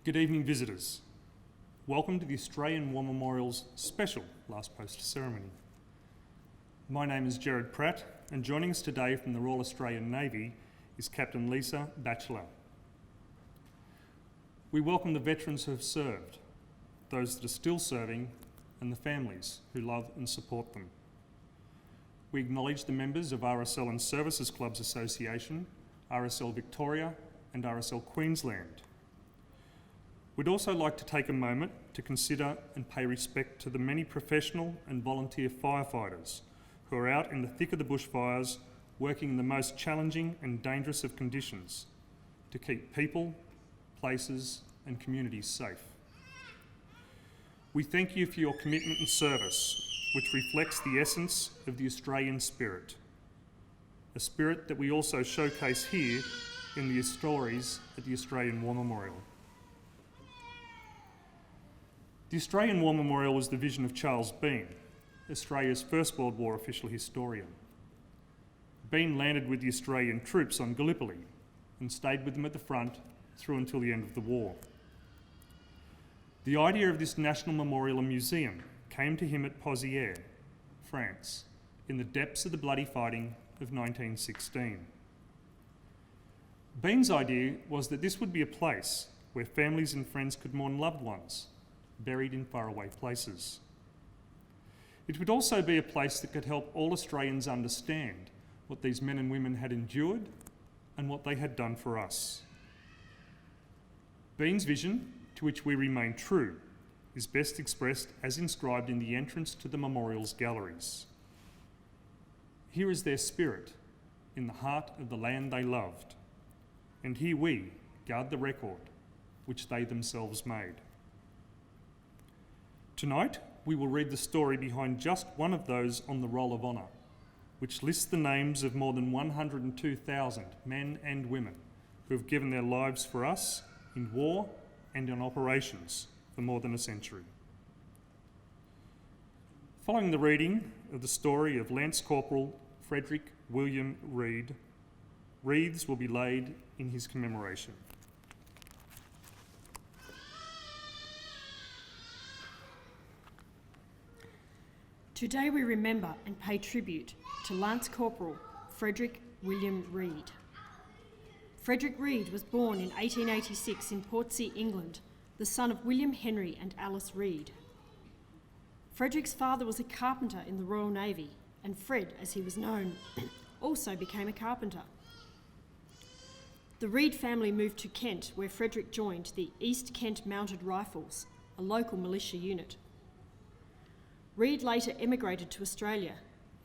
Good evening, visitors. Welcome to the Australian War Memorial's special Last Post ceremony. My name is Gerard Pratt, and joining us today from the Royal Australian Navy is Captain Lisa Batchelor. We welcome the veterans who have served, those that are still serving, and the families who love and support them. We acknowledge the members of RSL and Services Clubs Association, RSL Victoria and RSL Queensland. We'd also like to take a moment to consider and pay respect to the many professional and volunteer firefighters who are out in the thick of the bushfires, working in the most challenging and dangerous of conditions to keep people, places and communities safe. We thank you for your commitment and service, which reflects the essence of the Australian spirit, a spirit that we also showcase here in the stories at the Australian War Memorial. The Australian War Memorial was the vision of Charles Bean, Australia's First World War official historian. Bean landed with the Australian troops on Gallipoli and stayed with them at the front through until the end of the war. The idea of this national memorial and museum came to him at Pozières, France, in the depths of the bloody fighting of 1916. Bean's idea was that this would be a place where families and friends could mourn loved ones buried in faraway places. It would also be a place that could help all Australians understand what these men and women had endured and what they had done for us. Bean's vision, to which we remain true, is best expressed as inscribed in the entrance to the memorial's galleries. Here is their spirit, in the heart of the land they loved, and here we guard the record which they themselves made. Tonight, we will read the story behind just one of those on the Roll of Honour, which lists the names of more than 102,000 men and women who have given their lives for us in war and in operations for more than a century. Following the reading of the story of Lance Corporal Frederick William Reid, wreaths will be laid in his commemoration. Today we remember and pay tribute to Lance Corporal Frederick William Reid. Frederick Reid was born in 1886 in Portsea, England, the son of William Henry and Alice Reid. Frederick's father was a carpenter in the Royal Navy, and Fred, as he was known, also became a carpenter. The Reid family moved to Kent, where Frederick joined the East Kent Mounted Rifles, a local militia unit. Reid later emigrated to Australia,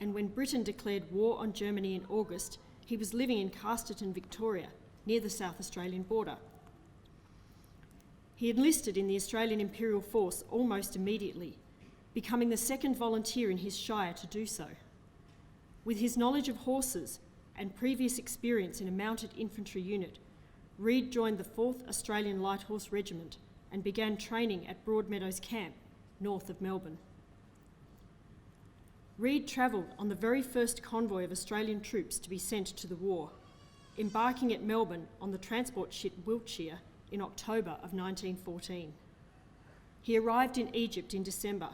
and when Britain declared war on Germany in August, he was living in Casterton, Victoria, near the South Australian border. He enlisted in the Australian Imperial Force almost immediately, becoming the second volunteer in his shire to do so. With his knowledge of horses and previous experience in a mounted infantry unit, Reid joined the 4th Australian Light Horse Regiment and began training at Broadmeadows Camp, north of Melbourne. Reid travelled on the very first convoy of Australian troops to be sent to the war, embarking at Melbourne on the transport ship Wiltshire in October of 1914. He arrived in Egypt in December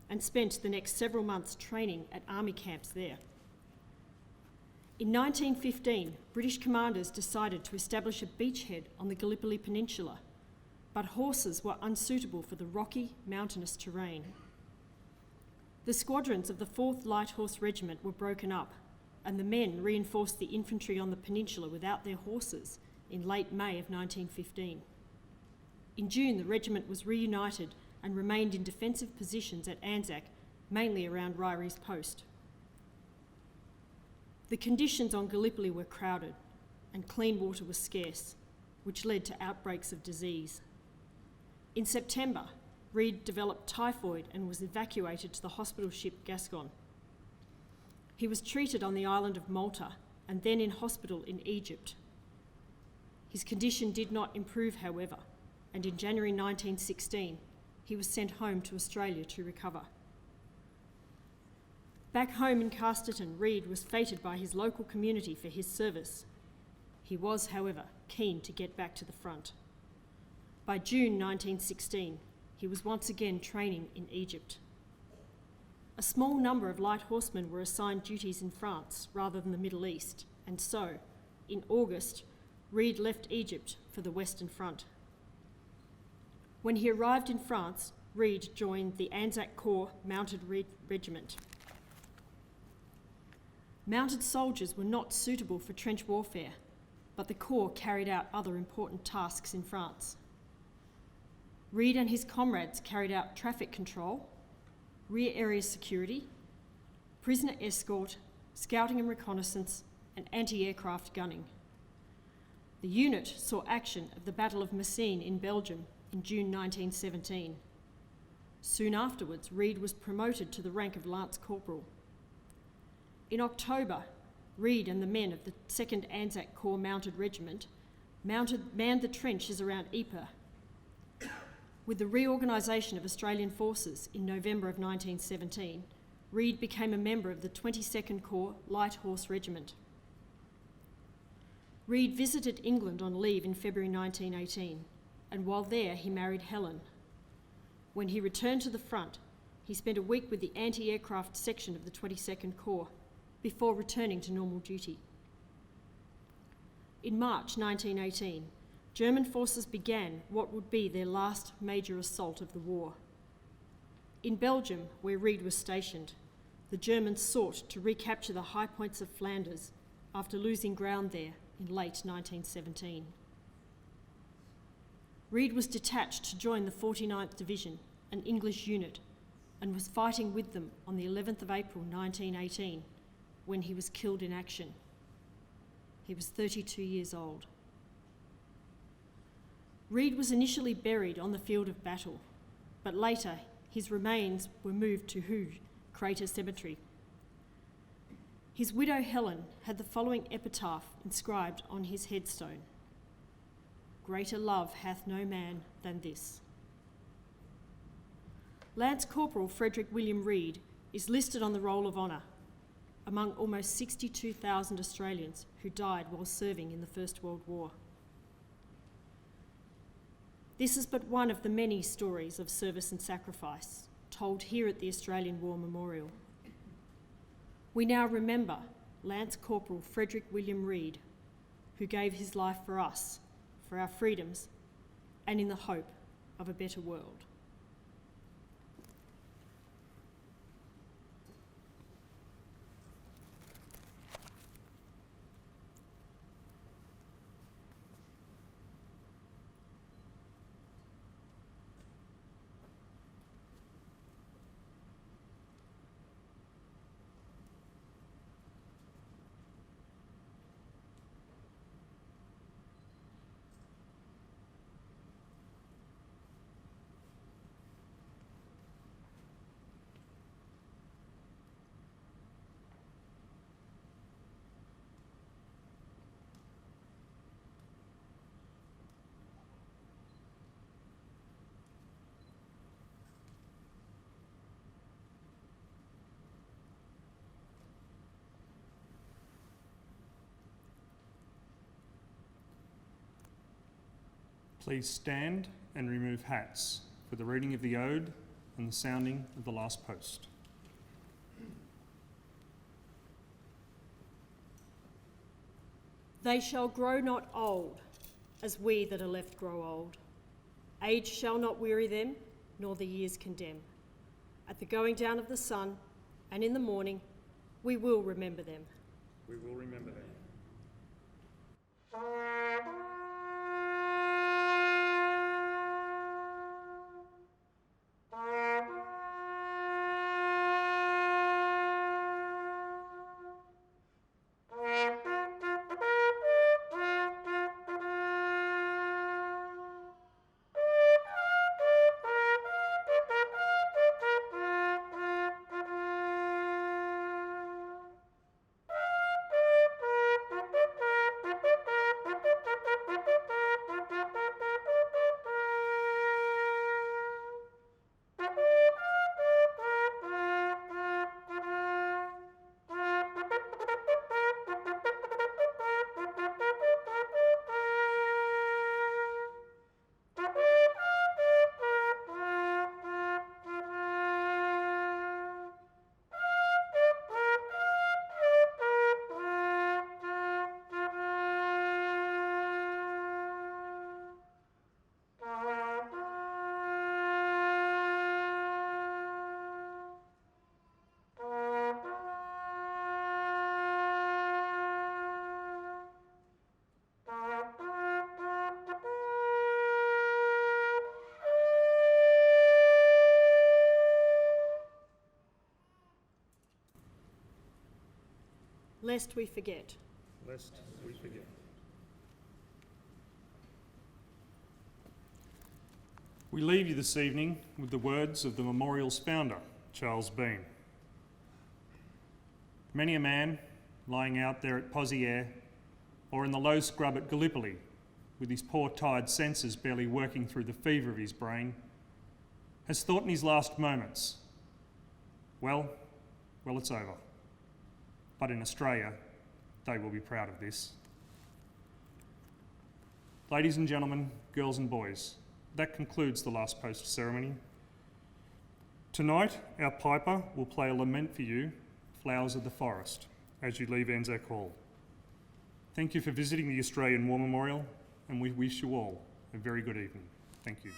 and spent the next several months training at army camps there. In 1915, British commanders decided to establish a beachhead on the Gallipoli Peninsula, but horses were unsuitable for the rocky, mountainous terrain. The squadrons of the 4th Light Horse Regiment were broken up, and the men reinforced the infantry on the peninsula without their horses in late May of 1915. In June, the regiment was reunited and remained in defensive positions at Anzac, mainly around Ryrie's Post. The conditions on Gallipoli were crowded, and clean water was scarce, which led to outbreaks of disease. In September, Reid developed typhoid and was evacuated to the hospital ship Gascon. He was treated on the island of Malta and then in hospital in Egypt. His condition did not improve, however, and in January 1916, he was sent home to Australia to recover. Back home in Casterton, Reid was feted by his local community for his service. He was, however, keen to get back to the front. By June 1916, he was once again training in Egypt. A small number of light horsemen were assigned duties in France rather than the Middle East, and so, in August, Reid left Egypt for the Western Front. When he arrived in France, Reid joined the Anzac Corps Mounted Regiment. Mounted soldiers were not suitable for trench warfare, but the Corps carried out other important tasks in France. Reid and his comrades carried out traffic control, rear area security, prisoner escort, scouting and reconnaissance, and anti-aircraft gunning. The unit saw action at the Battle of Messines in Belgium in June 1917. Soon afterwards, Reid was promoted to the rank of Lance Corporal. In October, Reid and the men of the 2nd Anzac Corps Mounted Regiment manned the trenches around Ypres. With the reorganisation of Australian forces in November of 1917, Reid became a member of the 22nd Corps Light Horse Regiment. Reid visited England on leave in February 1918, and while there he married Helen. When he returned to the front, he spent a week with the anti-aircraft section of the 22nd Corps before returning to normal duty. In March 1918, German forces began what would be their last major assault of the war. In Belgium, where Reid was stationed, the Germans sought to recapture the high points of Flanders after losing ground there in late 1917. Reid was detached to join the 49th Division, an English unit, and was fighting with them on the 11th of April 1918 when he was killed in action. He was 32 years old. Reid was initially buried on the field of battle, but later his remains were moved to Hooge Crater Cemetery. His widow Helen had the following epitaph inscribed on his headstone: "Greater love hath no man than this." Lance Corporal Frederick William Reid is listed on the Roll of Honour among almost 62,000 Australians who died while serving in the First World War. This is but one of the many stories of service and sacrifice told here at the Australian War Memorial. We now remember Lance Corporal Frederick William Reid, who gave his life for us, for our freedoms, and in the hope of a better world. Please stand and remove hats for the reading of the Ode and the sounding of the last post. They shall grow not old, as we that are left grow old. Age shall not weary them, nor the years condemn. At the going down of the sun, and in the morning, we will remember them. We will remember them. lest we forget. Lest we forget. We leave you this evening with the words of the memorial's founder, Charles Bean. Many a man lying out there at Pozières or in the low scrub at Gallipoli, with his poor tired senses barely working through the fever of his brain, has thought in his last moments, well, it's over. But in Australia, they will be proud of this. Ladies and gentlemen, girls and boys, that concludes the last post ceremony. Tonight, our piper will play a lament for you, Flowers of the Forest, as you leave Anzac Hall. Thank you for visiting the Australian War Memorial, and we wish you all a very good evening. Thank you.